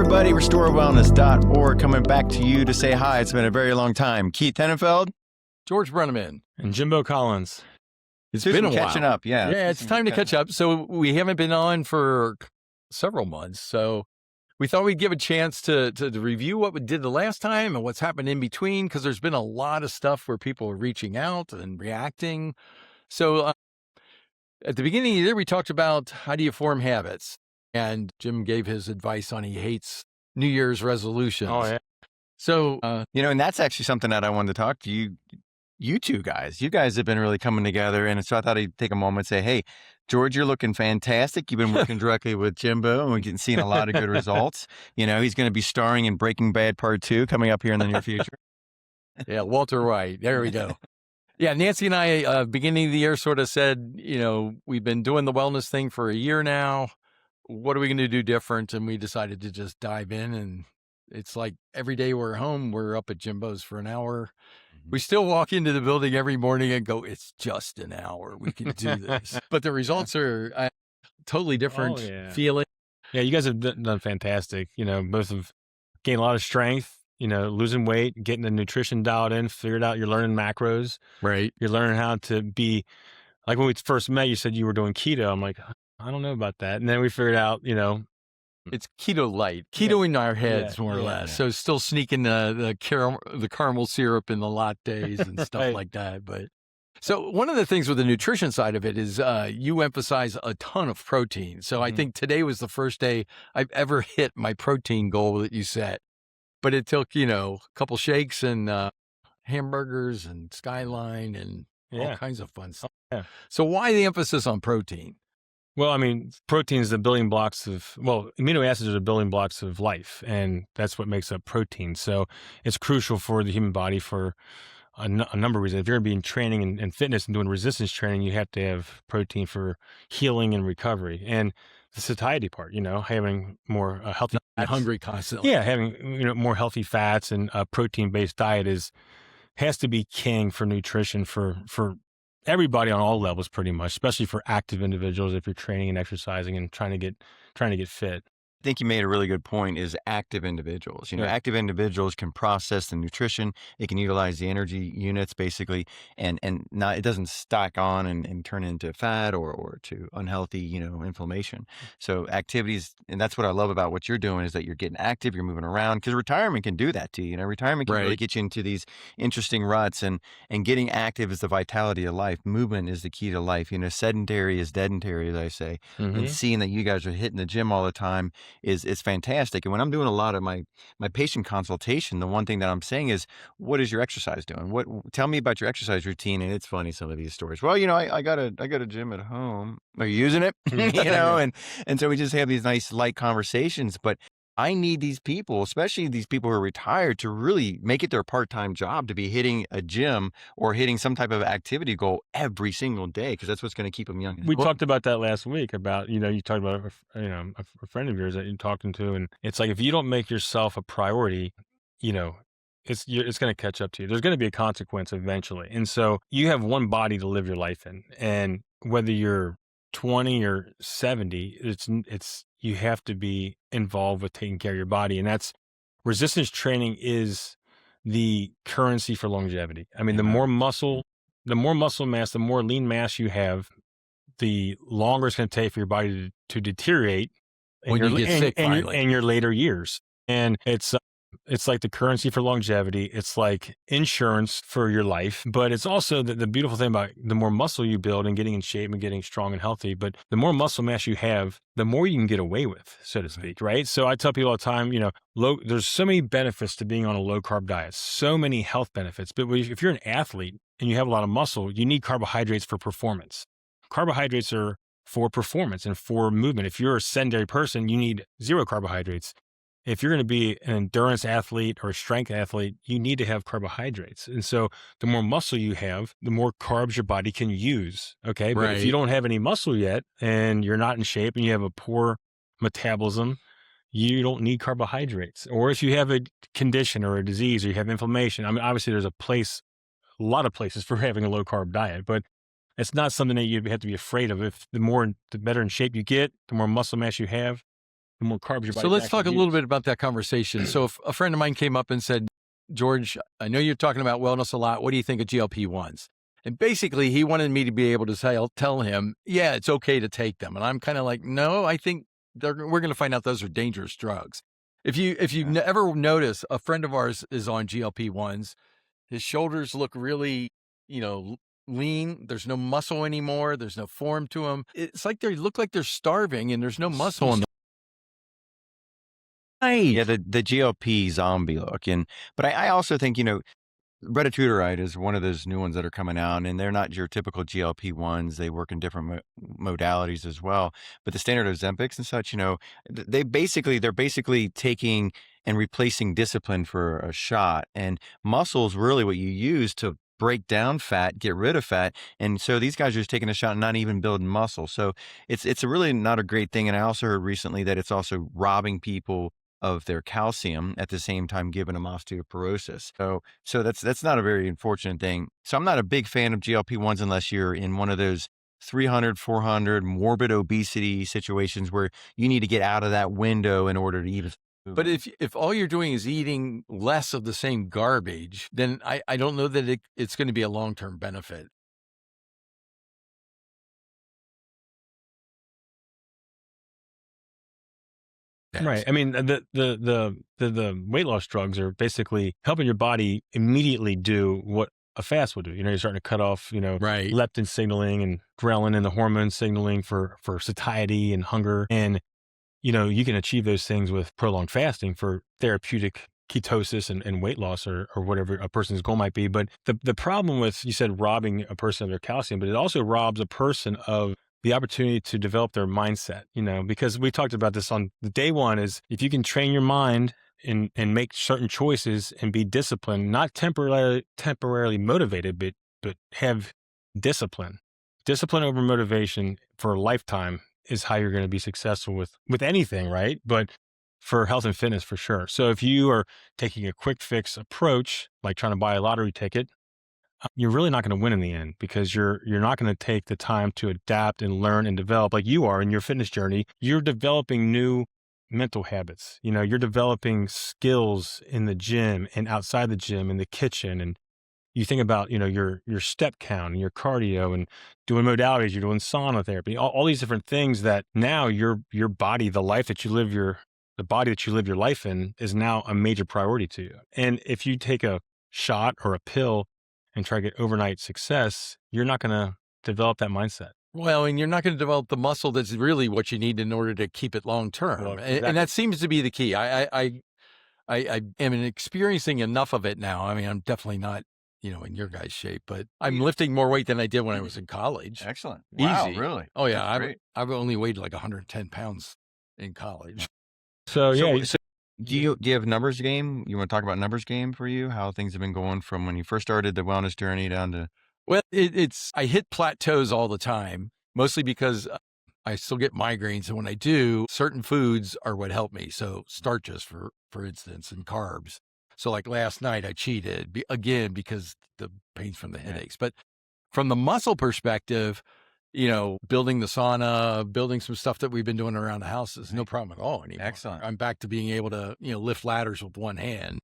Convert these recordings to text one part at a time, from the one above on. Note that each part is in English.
everybody. RestoreWellness.org coming back to you to say hi. It's been a very long time. Keith Tenenfeld, George Brenneman, and Jimbo Collins. It's been a while. Catching up, yeah. Yeah, it's time to catch up. So we haven't been on for several months. So we thought we'd give a chance to review what we did the last time and what's happened in between, because there's been a lot of stuff where people are reaching out and reacting. So at the beginning of the year, we talked about how do you form habits. And Jim gave his advice on he hates New Year's resolutions. Oh, yeah. So, and that's actually something that I wanted to talk to you two guys. You guys have been really coming together. And so I thought I'd take a moment and say, hey, George, you're looking fantastic. You've been working directly with Jimbo, and we've been seeing a lot of good results. He's going to be starring in Breaking Bad Part 2 coming up here in the near future. Yeah, Walter White. There we go. Yeah, Nancy and I, beginning of the year, sort of said, we've been doing the wellness thing for a year now. What are we going to do different? And we decided to just dive in. And it's like every day we're home, we're up at Jimbo's for an hour. Mm-hmm. We still walk into the building every morning and go, it's just an hour. We can do this. But the results are totally different feeling. Yeah, you guys have done fantastic. Both have gained a lot of strength, losing weight, getting the nutrition dialed in, figured out you're learning macros. Right. You're learning how to be, like when we first met, you said you were doing keto. I'm like, I don't know about that. And then we figured out, it's keto light, keto in our heads, more or less. So still sneaking the caramel syrup in the lattes and stuff like that. But so one of the things with the nutrition side of it is you emphasize a ton of protein. So I think today was the first day I've ever hit my protein goal that you set. But it took, a couple shakes and hamburgers and Skyline and all kinds of fun stuff. Yeah. So why the emphasis on protein? Well, protein is the building blocks amino acids are the building blocks of life, and that's what makes up protein. So it's crucial for the human body for a number of reasons. If you're going to be in training and fitness and doing resistance training, you have to have protein for healing and recovery. And the satiety part, having more healthy fats. Hungry constantly. Yeah, having more healthy fats and a protein-based diet has to be king for nutrition for everybody on all levels, pretty much, especially for active individuals if you're training and exercising and trying to get fit. I think you made a really good point is active individuals. Active individuals can process the nutrition. They can utilize the energy units basically, and not, it doesn't stack on and turn into fat or to unhealthy, inflammation. So activities, and that's what I love about what you're doing is that you're getting active, you're moving around, because retirement can do that to you. Retirement can really get you into these interesting ruts, and getting active is the vitality of life. Movement is the key to life. Sedentary is sedentary, as I say. Mm-hmm. And seeing that you guys are hitting the gym all the time is fantastic. And when I'm doing a lot of my patient consultation, the one thing that I'm saying is, what is your exercise doing? Tell me about your exercise routine. And it's funny, some of these stories. Well, I got a gym at home. Are you using it? And so we just have these nice light conversations. But I need these people, especially these people who are retired, to really make it their part-time job to be hitting a gym or hitting some type of activity goal every single day, because that's what's going to keep them young. We talked about that last week about, you talked about, a friend of yours that you're talking to, and it's like, if you don't make yourself a priority, it's going to catch up to you. There's going to be a consequence eventually. And so you have one body to live your life in. And whether you're 20 or 70, you have to be involved with taking care of your body. And that's resistance training is the currency for longevity. The more muscle mass, the more lean mass you have, the longer it's going to take for your body to deteriorate when you get sick in your later years. And it's like the currency for longevity. It's like insurance for your life, but it's also the beautiful thing about the more muscle you build and getting in shape and getting strong and healthy, but the more muscle mass you have, the more you can get away with, so to speak, right? So I tell people all the time, there's so many benefits to being on a low carb diet, so many health benefits. But if you're an athlete and you have a lot of muscle, you need carbohydrates for performance. Carbohydrates are for performance and for movement. If you're a sedentary person, you need zero carbohydrates. If you're going to be an endurance athlete or a strength athlete, you need to have carbohydrates. And so the more muscle you have, the more carbs your body can use. Okay. But if you don't have any muscle yet and you're not in shape and you have a poor metabolism, you don't need carbohydrates. Or if you have a condition or a disease or you have inflammation, obviously there's a lot of places for having a low carb diet, but it's not something that you have to be afraid of. The better in shape you get, the more muscle mass you have, the more carbs your body. So let's talk a little bit about that conversation. So if a friend of mine came up and said, George, I know you're talking about wellness a lot. What do you think of GLP-1s? And basically he wanted me to be able to tell him, yeah, it's okay to take them. And I'm kind of like, no, I think we're going to find out those are dangerous drugs. If you ever notice, a friend of ours is on GLP-1s, his shoulders look really, lean. There's no muscle anymore. There's no form to them. It's like they look like they're starving and there's no muscle in them. Yeah, the GLP zombie look. But I also think, retatrutide is one of those new ones that are coming out, and they're not your typical GLP-1s. They work in different modalities as well. But the standard Ozempics and such, they're basically taking and replacing discipline for a shot. And muscle is really what you use to break down fat, get rid of fat. And so these guys are just taking a shot and not even building muscle. So it's really not a great thing. And I also heard recently that it's also robbing people of their calcium at the same time giving them osteoporosis. So that's not a very unfortunate thing. So I'm not a big fan of GLP-1s unless you're in one of those 300, 400 morbid obesity situations where you need to get out of that window in order to eat. But if all you're doing is eating less of the same garbage, then I don't know that it's going to be a long-term benefit. Right. I mean, the weight loss drugs are basically helping your body immediately do what a fast would do. You're starting to cut off, right, leptin signaling and ghrelin and the hormone signaling for satiety and hunger. And, you can achieve those things with prolonged fasting for therapeutic ketosis and weight loss or whatever a person's goal might be. But the problem with, you said, robbing a person of their calcium, but it also robs a person of the opportunity to develop their mindset, because we talked about this on the day one, is if you can train your mind and make certain choices and be disciplined, not temporarily motivated, but have discipline over motivation for a lifetime is how you're going to be successful with anything, right? But for health and fitness, for sure. So if you are taking a quick fix approach, like trying to buy a lottery ticket, you're really not going to win in the end, because you're not going to take the time to adapt and learn and develop like you are in your fitness journey. You're developing new mental habits. You're developing skills in the gym and outside the gym, in the kitchen. And you think about, your step count and your cardio and doing modalities, you're doing sauna therapy, all these different things that now your body, the body that you live your life in, is now a major priority to you. And if you take a shot or a pill and try to get overnight success, you're not going to develop that mindset. Well, and you're not going to develop the muscle that's really what you need in order to keep it long term. Well, exactly. And that seems to be the key. I am experiencing enough of it now. I mean, I'm definitely not, in your guys' shape, but I'm lifting more weight than I did when I was in college. Excellent. Wow, easy. Really? Oh yeah, I've only weighed like 110 pounds in college. So yeah. Do you have numbers game? You want to talk about numbers game for you? How things have been going from when you first started the wellness journey down to? Well, I hit plateaus all the time, mostly because I still get migraines. And when I do, certain foods are what help me. So starches, for instance, and carbs. So like last night I cheated again because the pains from the headaches. But from the muscle perspective, building the sauna, building some stuff that we've been doing around the house is no problem at all anymore. Excellent. I'm back to being able to, lift ladders with one hand.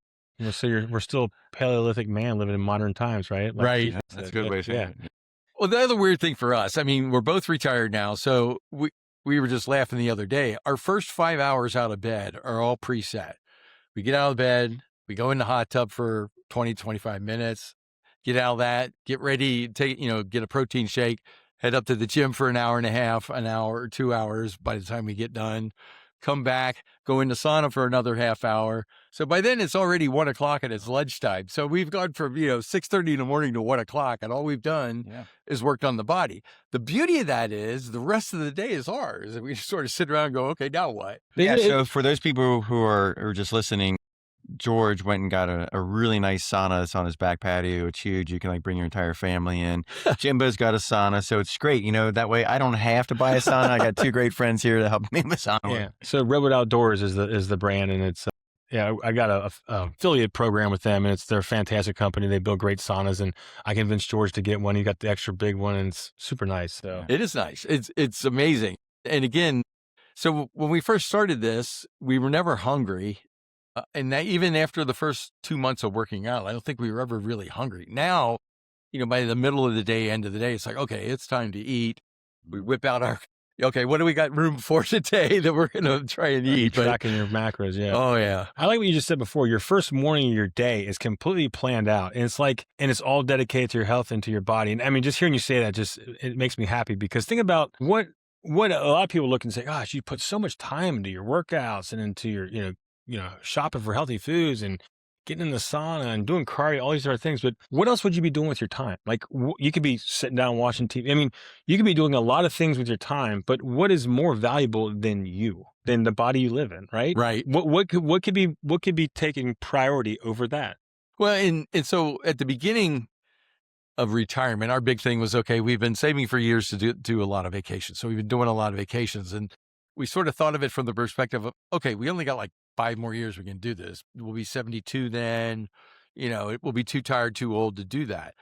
So we're still Paleolithic man living in modern times, right? Right. That's a good way to say it. Well, the other weird thing for us, I mean, we're both retired now. So we were just laughing the other day. Our first 5 hours out of bed are all preset. We get out of bed, we go in the hot tub for 20, 25 minutes, get out of that, get ready, get a protein shake, head up to the gym for an hour and a half, an hour or 2 hours by the time we get done, come back, go into sauna for another half hour. So by then it's already 1 o'clock and it's lunchtime. So we've gone from, 6:30 in the morning to 1 o'clock, and all we've done is worked on the body. The beauty of that is the rest of the day is ours. And we just sort of sit around and go, okay, now what? Yeah. So for those people who are just listening, George went and got a really nice sauna that's on his back patio. It's huge. You can bring your entire family in. Jimbo's got a sauna, so it's great. That way I don't have to buy a sauna. I got two great friends here to help me with sauna. Yeah. So Redwood Outdoors is the brand, and it's I got a affiliate program with them, and they're a fantastic company. They build great saunas, and I convinced George to get one. He got the extra big one, and it's super nice. So it is nice. It's amazing. And again, So when we first started this, we were never hungry. And that, even after the first 2 months of working out, I don't think we were ever really hungry. Now, by the middle of the day, end of the day, it's like, okay, it's time to eat. We whip out okay, what do we got room for today that we're going to try and eat? Tracking your macros, yeah. Oh, yeah. I like what you just said before. Your first morning of your day is completely planned out. And it's all dedicated to your health and to your body. And I mean, just hearing you say that, it makes me happy, because think about what a lot of people look and say, gosh, you put so much time into your workouts and into your, shopping for healthy foods and getting in the sauna and doing cardio, all these other things. But what else would you be doing with your time? Like, you could be sitting down watching TV. I mean, you could be doing a lot of things with your time, but what is more valuable than the body you live in, right? Right. What could be taking priority over that? Well, and so at the beginning of retirement, our big thing was, okay, we've been saving for years to do a lot of vacations. So we've been doing a lot of vacations, and we sort of thought of it from the perspective of, okay, we only got like 5 more years we can do this. We'll be 72 then, it will be too tired, too old to do that.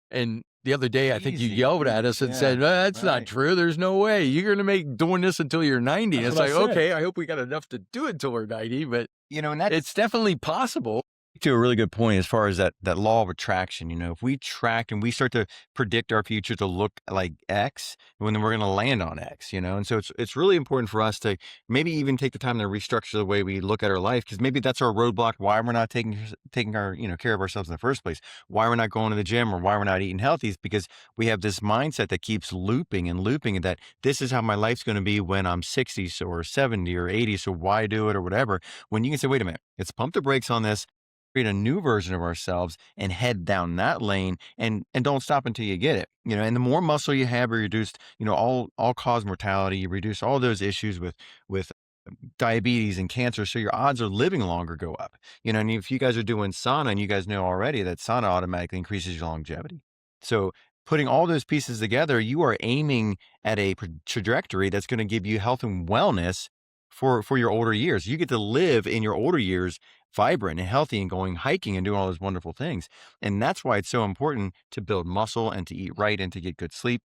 And the other day, I think you yelled at us and said, that's not true. There's no way. You're going to make doing this until you're 90. It's like, okay, I hope we got enough to do it until we're 90, but and it's definitely possible. To a really good point as far as that law of attraction. If we track and we start to predict our future to look like X, when then we're going to land on X, and so it's really important for us to maybe even take the time to restructure the way we look at our life, because maybe that's our roadblock, why we're not taking our care of ourselves in the first place, why we're not going to the gym, or why we're not eating healthy, is because we have this mindset that keeps looping and looping, and that this is how my life's going to be when I'm 60 or 70 or 80, so why do it, or whatever, when you can say, wait a minute, let's pump the brakes on this, create a new version of ourselves and head down that lane, and don't stop until you get it. And the more muscle you have, you reduced, all cause mortality, you reduce all those issues with diabetes and cancer. So your odds of living longer go up. And if you guys are doing sauna, and you guys know already that sauna automatically increases your longevity. So putting all those pieces together, you are aiming at a trajectory that's going to give you health and wellness for your older years. You get to live in your older years vibrant and healthy and going hiking and doing all those wonderful things. And that's why it's so important to build muscle and to eat right and to get good sleep.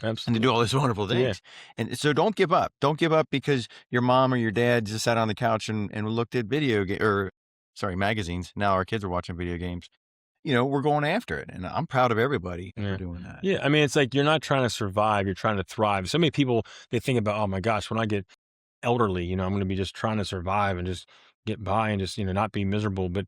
Absolutely. And to do all those wonderful things. Yeah. And so don't give up. Don't give up because your mom or your dad just sat on the couch and looked at magazines. Now our kids are watching video games. We're going after it. And I'm proud of everybody for doing that. Yeah. I mean, it's like, you're not trying to survive, you're trying to thrive. So many people, they think about, oh my gosh, when I get elderly, I'm going to be just trying to survive and just get by and just, not be miserable. But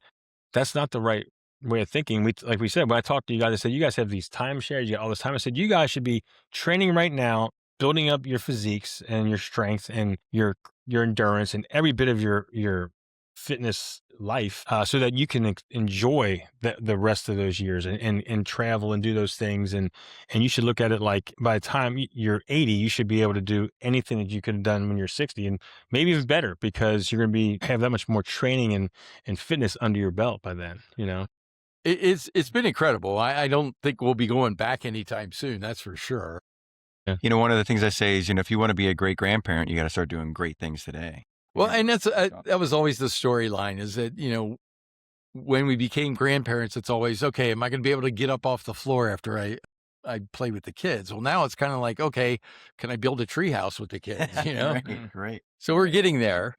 that's not the right way of thinking. Like we said, when I talked to you guys, I said, you guys have these timeshares, you got all this time. I said, you guys should be training right now, building up your physiques and your strength and your endurance and every bit of your fitness life, so that you can enjoy the rest of those years and travel and do those things. And you should look at it like, by the time you're 80, you should be able to do anything that you could have done when you're 60, and maybe even better, because you're going to have that much more training and fitness under your belt by then, It's been incredible. I don't think we'll be going back anytime soon. That's for sure. Yeah. One of the things I say is, if you want to be a great grandparent, you got to start doing great things today. Well, and that was always the storyline, is that, when we became grandparents, it's always, okay, am I going to be able to get up off the floor after I play with the kids? Well, now it's kind of like, okay, can I build a treehouse with the kids? Right. So we're getting there.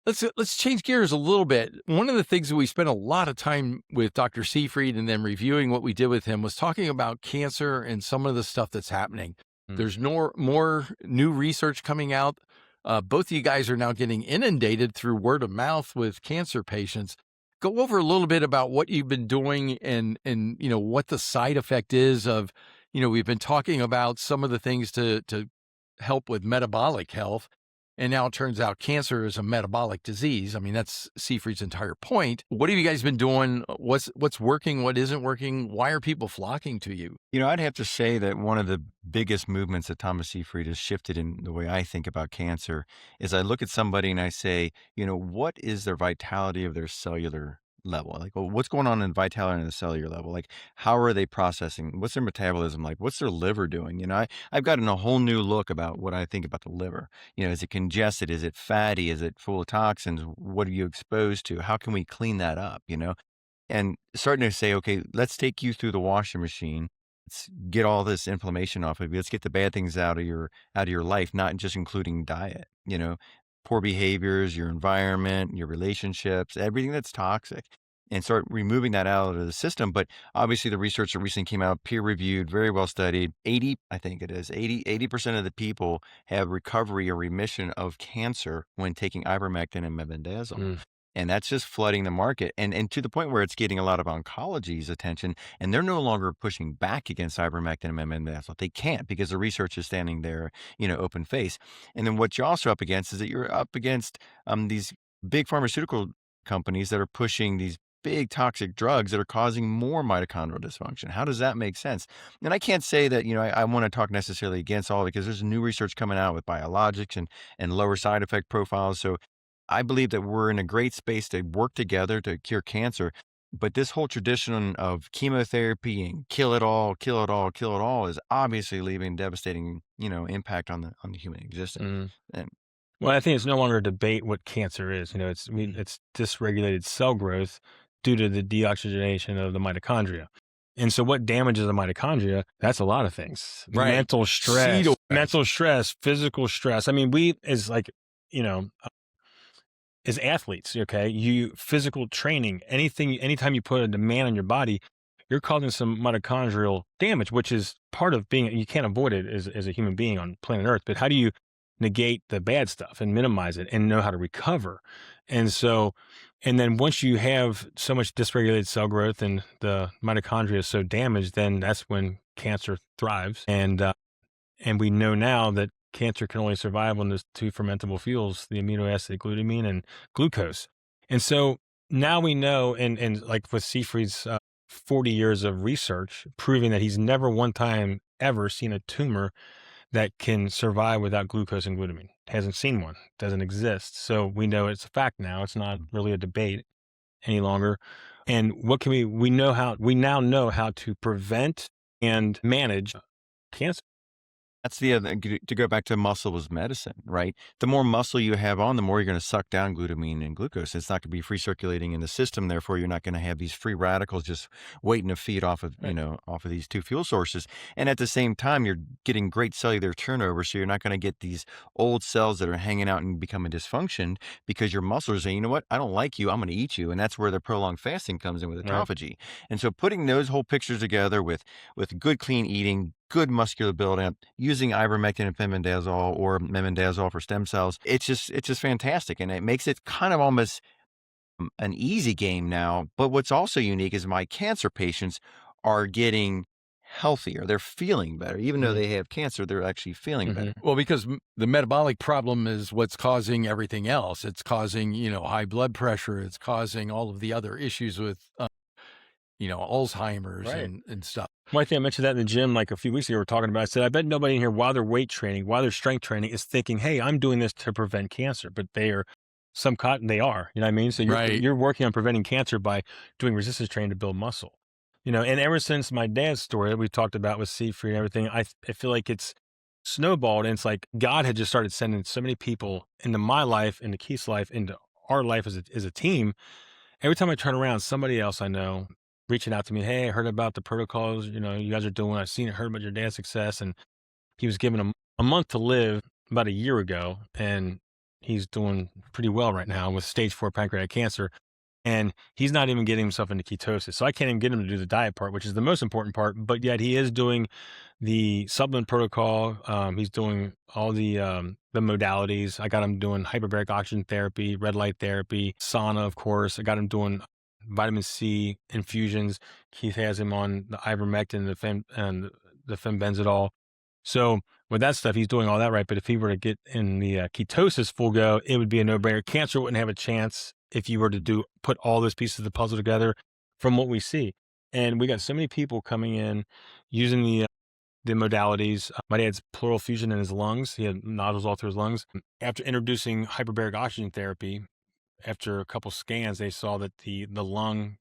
Let's change gears a little bit. One of the things that we spent a lot of time with Dr. Seyfried and then reviewing what we did with him was talking about cancer and some of the stuff that's happening. There's more new research coming out. Both of you guys are now getting inundated through word of mouth with cancer patients. Go over a little bit about what you've been doing and what the side effect is of, we've been talking about some of the things to help with metabolic health. And now it turns out cancer is a metabolic disease. I mean, that's Seyfried's entire point. What have you guys been doing? What's working? What isn't working? Why are people flocking to you? I'd have to say that one of the biggest movements that Thomas Seyfried has shifted in the way I think about cancer is I look at somebody and I say, what is their vitality of their cellular level? Like, well, what's going on in vitality on the cellular level? Like, how are they processing? What's their metabolism like? What's their liver doing? I've gotten a whole new look about what I think about the liver. Is it congested? Is it fatty? Is it full of toxins? What are you exposed to? How can we clean that up? And starting to say, okay, let's take you through the washing machine let's get all this inflammation off of you. Let's get the bad things out of your life, not just including diet, poor behaviors, your environment, your relationships, everything that's toxic, and start removing that out of the system. But obviously the research that recently came out, peer reviewed, very well studied, 80, I think it is, 80% of the people have recovery or remission of cancer when taking ivermectin and mebendazole. And that's just flooding the market. And to the point where it's getting a lot of oncology's attention, and they're no longer pushing back against ivermectin and mebendazole. They can't, because the research is standing there, open face. And then what you're also up against is that you're up against these big pharmaceutical companies that are pushing these big toxic drugs that are causing more mitochondrial dysfunction. How does that make sense? And I can't say that, I want to talk necessarily against all of it, because there's new research coming out with biologics and lower side effect profiles. So I believe that we're in a great space to work together to cure cancer. But this whole tradition of chemotherapy and kill it all, kill it all, kill it all is obviously leaving devastating, impact on the human existence. And Well, I think it's no longer a debate what cancer is. It's dysregulated cell growth due to the deoxygenation of the mitochondria. And so what damages the mitochondria? That's a lot of things. Right. Mental stress, physical stress. I mean, we as as athletes, okay, physical training, anytime you put a demand on your body, you're causing some mitochondrial damage, which is part of being, you can't avoid it as a human being on planet Earth. But how do you negate the bad stuff and minimize it and know how to recover? And then once you have so much dysregulated cell growth and the mitochondria is so damaged, then that's when cancer thrives. And we know now that cancer can only survive on those two fermentable fuels, the amino acid glutamine and glucose. And so now we know, and like with Seyfried's 40 years of research proving that he's never one time ever seen a tumor that can survive without glucose and glutamine. Hasn't seen one, doesn't exist. So we know it's a fact now. It's not really a debate any longer. And we now know how to prevent and manage cancer. that's the other, to go back to muscle as medicine, right? The more muscle you have on, the more you're going to suck down glutamine and glucose. It's not going to be free circulating in the system. Therefore, you're not going to have these free radicals just waiting to feed off of, off of these two fuel sources. And at the same time, you're getting great cellular turnover. So you're not going to get these old cells that are hanging out and becoming dysfunctioned, because your muscles are saying, you know what, I don't like you, I'm going to eat you. And that's where the prolonged fasting comes in with autophagy. Right. And so putting those whole pictures together with good, clean eating, good muscular buildup, using ivermectin and mebendazole or mebendazole for stem cells, it's just fantastic. And it makes it kind of almost an easy game now. But what's also unique is my cancer patients are getting healthier. They're feeling better. Even though they have cancer, they're actually feeling better. Well, because the metabolic problem is what's causing everything else. It's causing, high blood pressure. It's causing all of the other issues with, Alzheimer's and stuff. Well, I think I mentioned that in the gym like a few weeks ago. We were talking about, I said, I bet nobody in here while they're weight training, while they're strength training is thinking, hey, I'm doing this to prevent cancer, but they are, they are, you know what I mean? So you're working on preventing cancer by doing resistance training to build muscle, and ever since my dad's story that we talked about with Seyfried and everything, I feel like it's snowballed, and it's like God had just started sending so many people into my life, into Keith's life, into our life as a team. Every time I turn around, somebody else I know reaching out to me, hey, I heard about the protocols, you guys are doing, I've seen it, heard about your dad's success. And he was given a month to live about a year ago, and he's doing pretty well right now with stage 4 pancreatic cancer. And he's not even getting himself into ketosis. So I can't even get him to do the diet part, which is the most important part, but yet he is doing the supplement protocol. He's doing all the modalities. I got him doing hyperbaric oxygen therapy, red light therapy, sauna, of course. I got him doing vitamin C infusions. Keith has him on the ivermectin and the fembenzidol. So with that stuff, he's doing all that right. But if he were to get in the ketosis full go, it would be a no-brainer. Cancer wouldn't have a chance if you were to put all those pieces of the puzzle together from what we see. And we got so many people coming in using the modalities. My dad's pleural effusion in his lungs. He had nodules all through his lungs. After introducing hyperbaric oxygen therapy, after a couple scans, they saw that the lung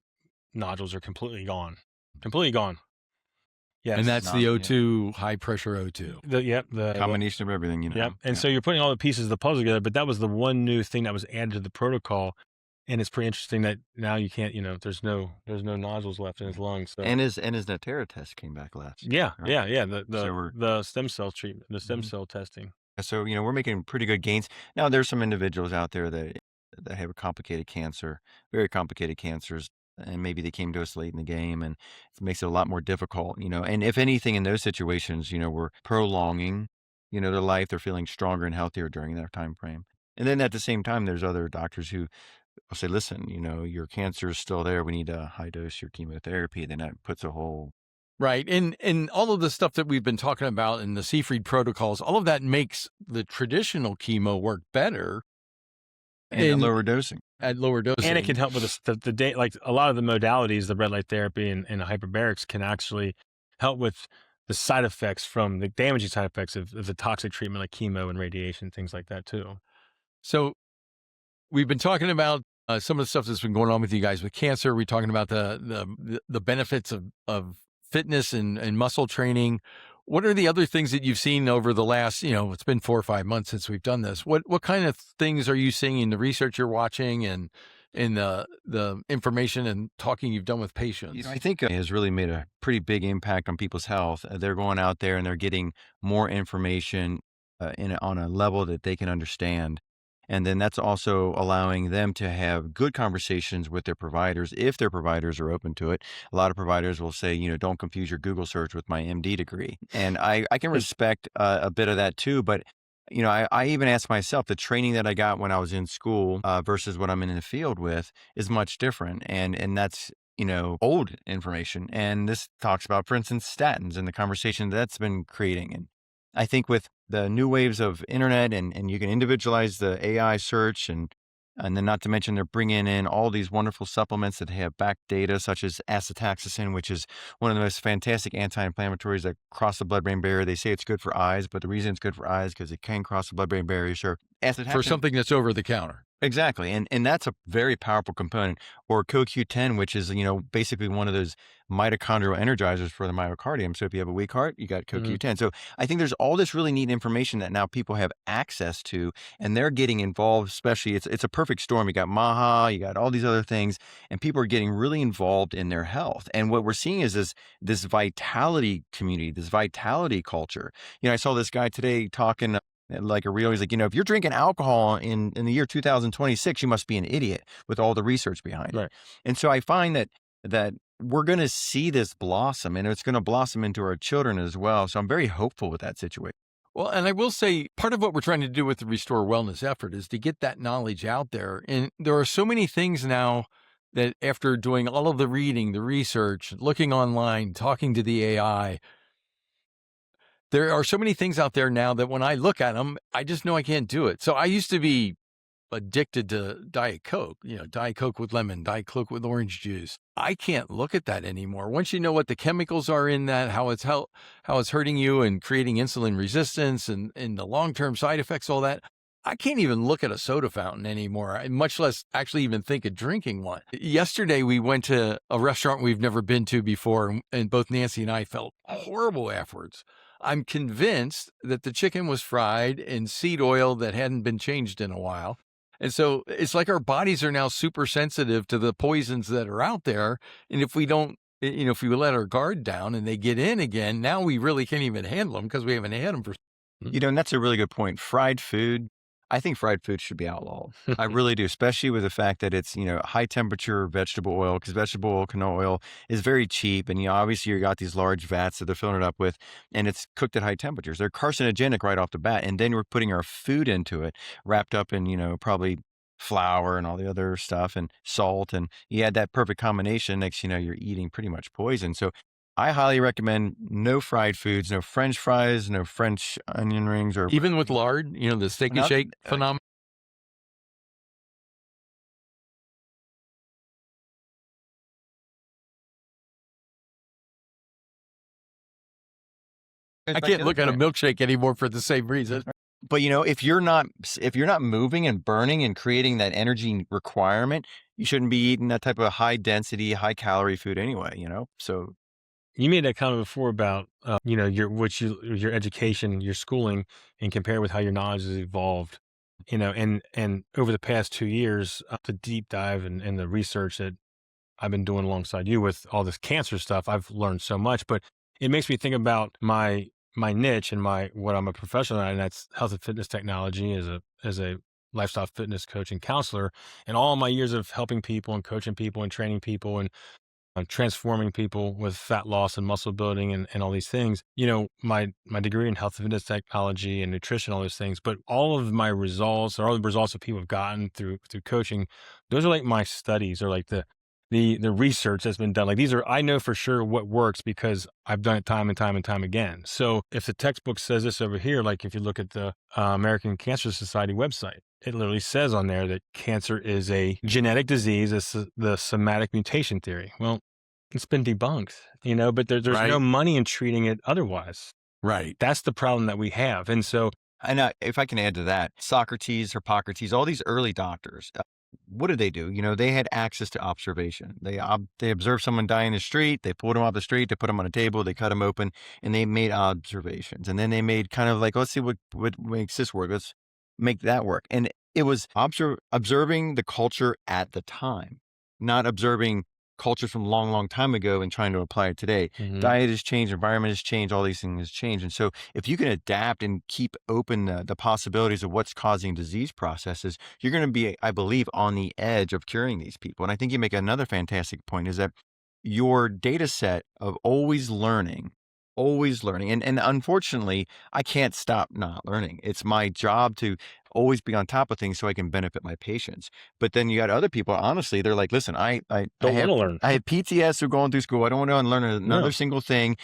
nodules are completely gone. Completely gone. Yes. And that's the O2, high pressure O2. The combination of everything, Yep. And so you're putting all the pieces of the puzzle together, but that was the one new thing that was added to the protocol And it's pretty interesting that now you can't, there's no nodules left in his lungs. So And his Natera test came back last. yeah, Right? yeah. So we're The stem cell treatment, the stem Mhm. cell testing. So we're making pretty good gains. Now there's some individuals out there that have a complicated cancer, very complicated cancers, and maybe they came to us late in the game, and it makes it a lot more difficult. And if anything, in those situations, we're prolonging, their life. They're feeling stronger and healthier during that time frame. And then at the same time, there's other doctors who will say, "Listen, your cancer is still there. We need to high dose your chemotherapy." Then that puts a whole Right. And all of the stuff that we've been talking about in the Seafried protocols, all of that makes the traditional chemo work better and at lower dosing. at lower And it can dosing. help with the day, like a lot of the modalities, the red light therapy and hyperbarics can actually help with the side effects from the damaging side effects of the toxic treatment like chemo and radiation, things like that too. So we've been talking about some of the stuff that's been going on with you guys with cancer. We're talking about the benefits of fitness and muscle training. What are the other things that you've seen over the last, it's been 4 or 5 months since we've done this. What kind of things are you seeing in the research you're watching and in the information and talking you've done with patients? I think it has really made a pretty big impact on people's health. They're going out there and they're getting more information on a level that they can understand. And then that's also allowing them to have good conversations with their providers if their providers are open to it. A lot of providers will say, don't confuse your Google search with my MD degree. And I can respect a bit of that too. But, I even ask myself, the training that I got when I was in school versus what I'm in the field with is much different. And that's, old information. And this talks about, for instance, statins and the conversation that's been creating. And I think with the new waves of internet and you can individualize the AI search and then not to mention they're bringing in all these wonderful supplements that have back data such as acetaxanthin, which is one of the most fantastic anti-inflammatories that cross the blood-brain barrier. They say it's good for eyes, but the reason it's good for eyes because it can cross the blood-brain barrier. Sure, For something that's over the counter. exactly. And that's a very powerful component. Or CoQ10, which is, basically one of those mitochondrial energizers for the myocardium. So if you have a weak heart, you got CoQ10. So I think there's all this really neat information that now people have access to and they're getting involved, especially it's a perfect storm. You got MAHA, you got all these other things, and people are getting really involved in their health. And what we're seeing is this vitality community, this vitality culture. I saw this guy today talking like a real, he's like, if you're drinking alcohol in the year 2026, you must be an idiot with all the research behind it. Right. And so I find that we're going to see this blossom and it's going to blossom into our children as well. So I'm very hopeful with that situation. Well, and I will say part of what we're trying to do with the Restore Wellness effort is to get that knowledge out there. And there are so many things now that after doing all of the reading, the research, looking online, talking to the AI, there are so many things out there now that when I look at them, I just know I can't do it. So I used to be addicted to Diet Coke, Diet Coke with lemon, Diet Coke with orange juice. I can't look at that anymore. Once you know what the chemicals are in that, how it's hurting you and creating insulin resistance and the long-term side effects, all that, I can't even look at a soda fountain anymore, much less actually even think of drinking one. Yesterday, we went to a restaurant we've never been to before, and both Nancy and I felt horrible afterwards. I'm convinced that the chicken was fried in seed oil that hadn't been changed in a while. And so it's like our bodies are now super sensitive to the poisons that are out there. And if we don't, if we let our guard down and they get in again, now we really can't even handle them because we haven't had them for. And that's a really good point. Fried food. I think fried food should be outlawed. I really do, especially with the fact that it's, high temperature vegetable oil, because vegetable oil, canola oil is very cheap. And, obviously you got these large vats that they're filling it up with, and it's cooked at high temperatures. They're carcinogenic right off the bat. And then we're putting our food into it, wrapped up in, probably flour and all the other stuff and salt. And you add that perfect combination. Next, you're eating pretty much poison. So I highly recommend no fried foods, no French fries, no French onion rings, or Even with lard, the steak and shake phenomenon. I can't look at a milkshake anymore for the same reason. But if you're not moving and burning and creating that energy requirement, you shouldn't be eating that type of high density, high calorie food anyway. So You made that comment before about your education, your schooling, and compare with how your knowledge has evolved. And over the past 2 years, the deep dive and the research that I've been doing alongside you with all this cancer stuff, I've learned so much. But it makes me think about my niche and what I'm a professional at, and that's health and fitness technology as a lifestyle fitness coach and counselor, and all my years of helping people and coaching people and training people and transforming people with fat loss and muscle building and all these things. My degree in health and fitness technology and nutrition, all those things, but all of my results or all the results that people have gotten through coaching, those are like my studies or like the research that's been done. Like I know for sure what works because I've done it time and time and time again. So if the textbook says this over here, like if you look at the American Cancer Society website, it literally says on there that cancer is a genetic disease. It's the somatic mutation theory. Well, it's been debunked, but there's no money in treating it otherwise. Right. That's the problem that we have. And so, and if I can add to that, Socrates, Hippocrates, all these early doctors, what did they do? They had access to observation. They observed someone die in the street. They pulled him off the street. They put him on a table. They cut him open, and they made observations. And then they made kind of like, let's see what makes this work. Let's make that work. And it was observing the culture at the time, not observing cultures from a long, long time ago and trying to apply it today. Mhm. Diet has changed, environment has changed, all these things has changed. And so if you can adapt and keep open the possibilities of what's causing disease processes, you're going to be, I believe, on the edge of curing these people. And I think you make another fantastic point is that your data set of always learning. And unfortunately, I can't stop not learning. It's my job to always be on top of things so I can benefit my patients. But then you got other people, honestly, they're like, listen, I Don't have, wanna learn. I have PTS who are going through school. I don't want to unlearn another No. single thing.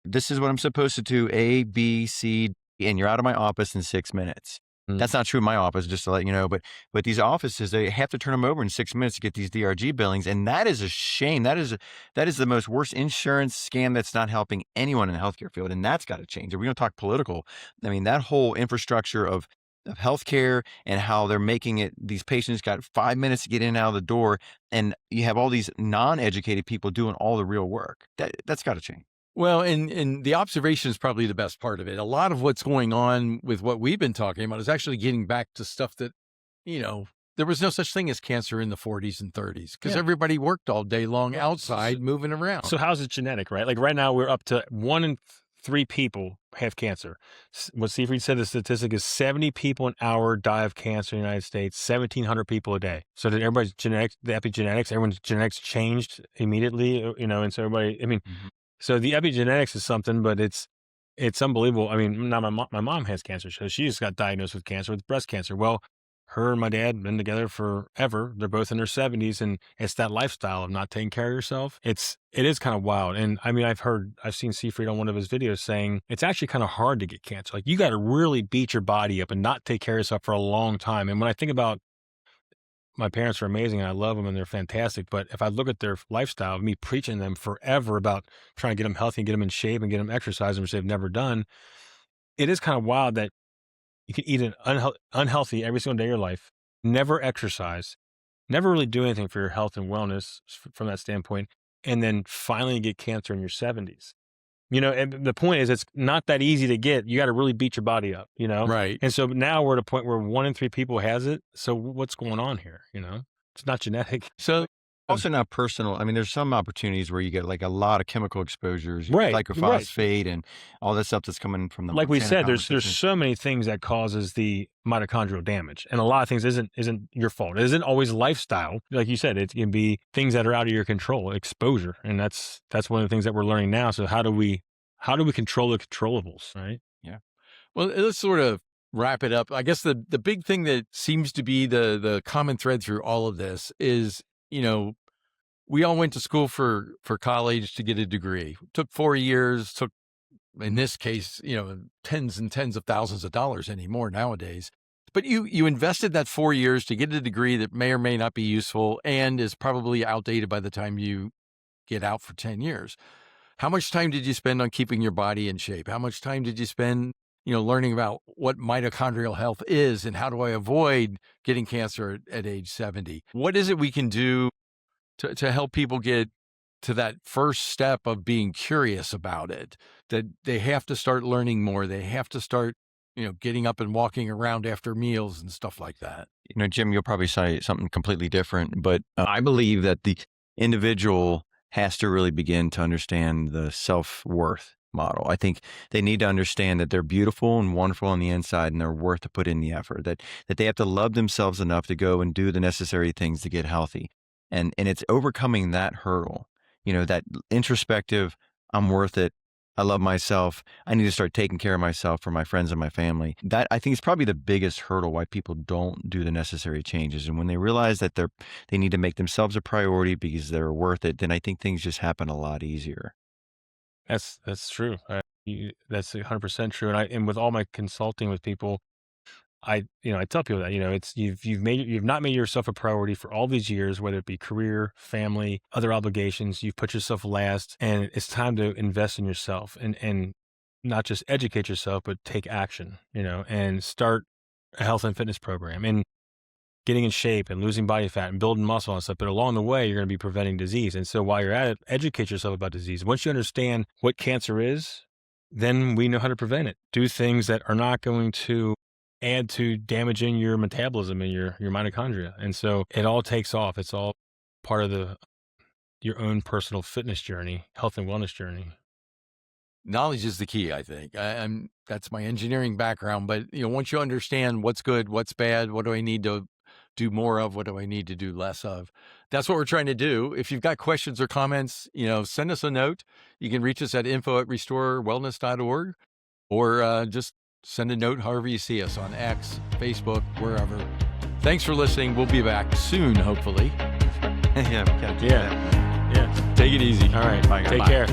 This is what I'm supposed to do, A, B, C, D, and you're out of my office in 6 minutes. That's not true in my office, just to let you know. But these offices, they have to turn them over in 6 minutes to get these DRG billings, and that is a shame. That is the most worst insurance scam that's not helping anyone in the healthcare field, and that's got to change. If we don't talk political, I mean, that whole infrastructure of healthcare and how they're making it, these patients got 5 minutes to get in and out of the door, and you have all these non-educated people doing all the real work. That's got to change. Well, and the observation is probably the best part of it. A lot of what's going on with what we've been talking about is actually getting back to stuff that, there was no such thing as cancer in the 40s and 30s because everybody worked all day long outside moving around. So how's it genetic, right? Like right now we're up to 1 in 3 people have cancer. What Seifried said, the statistic is 70 people an hour die of cancer in the United States, 1,700 people a day. So did everybody's genetics, the epigenetics, everyone's genetics changed immediately, and so everybody, so the epigenetics is something, but it's unbelievable. I mean, now my mom has cancer, so she just got diagnosed with cancer, with breast cancer. Well, her and my dad been together forever. They're both in their 70s, and it's that lifestyle of not taking care of yourself. It is kind of wild. And I mean, I've seen Seifried on one of his videos saying it's actually kind of hard to get cancer. Like you got to really beat your body up and not take care of yourself for a long time. And when I think about my parents are amazing and I love them and they're fantastic. But if I look at their lifestyle, me preaching to them forever about trying to get them healthy and get them in shape and get them exercising, which they've never done, it is kind of wild that you can eat an unhealthy every single day of your life, never exercise, never really do anything for your health and wellness from that standpoint, and then finally get cancer in your 70s. And the point is, it's not that easy to get. You got to really beat your body up, Right. And so now we're at a point where 1 in 3 people has it. So what's going on here? It's not genetic. So Also not personal. I mean, there's some opportunities where you get like a lot of chemical exposures, Right, glyphosate and all that stuff that's coming from the like we said, Monsanto there's conversation. so many things that causes the mitochondrial damage, and a lot of things isn't your fault. It isn't always lifestyle, like you said. It can be things that are out of your control, exposure, and that's one of the things that we're learning now. So how do we control the controllables, right? Yeah. Well, let's sort of wrap it up. I guess the big thing that seems to be the common thread through all of this is, we all went to school for college to get a degree. It took 4 years, took, in this case, tens and tens of thousands of dollars anymore nowadays. But you invested that 4 years to get a degree that may or may not be useful and is probably outdated by the time you get out for 10 years. How much time did you spend on keeping your body in shape? How much time did you spend, learning about what mitochondrial health is and how do I avoid getting cancer at age 70? What is it we can do to help people get to that first step of being curious about it, that they have to start learning more. They have to start, getting up and walking around after meals and stuff like that. Jim, you'll probably say something completely different, but I believe that the individual has to really begin to understand the self-worth model. I think they need to understand that they're beautiful and wonderful on the inside and they're worth to put in the effort, that they have to love themselves enough to go and do the necessary things to get healthy. And it's overcoming that hurdle, that introspective, I'm worth it. I love myself. I need to start taking care of myself for my friends and my family. That, I think, is probably the biggest hurdle why people don't do the necessary changes. And when they realize that they need to make themselves a priority because they're worth it, then I think things just happen a lot easier. That's true. That's 100% true. And with all my consulting with people, I tell people that, it's you've not made yourself a priority for all these years, whether it be career, family, other obligations. You've put yourself last, and it's time to invest in yourself and not just educate yourself, but take action, and start a health and fitness program and getting in shape and losing body fat and building muscle and stuff. But along the way, you're going to be preventing disease. And so while you're at it, educate yourself about disease. Once you understand what cancer is, then we know how to prevent it. Do things that are not going to add to damaging your metabolism and your mitochondria. And so it all takes off. It's all part of your own personal fitness journey, health and wellness journey. Knowledge is the key, I think. That's my engineering background. But once you understand what's good, what's bad, what do I need to do more of, what do I need to do less of, that's what we're trying to do. If you've got questions or comments, send us a note. You can reach us at info@restorewellness.org, or just send a note however you see us on X, Facebook, wherever. Thanks for listening. We'll be back soon, hopefully. Yeah. Take it easy. All right. Take care.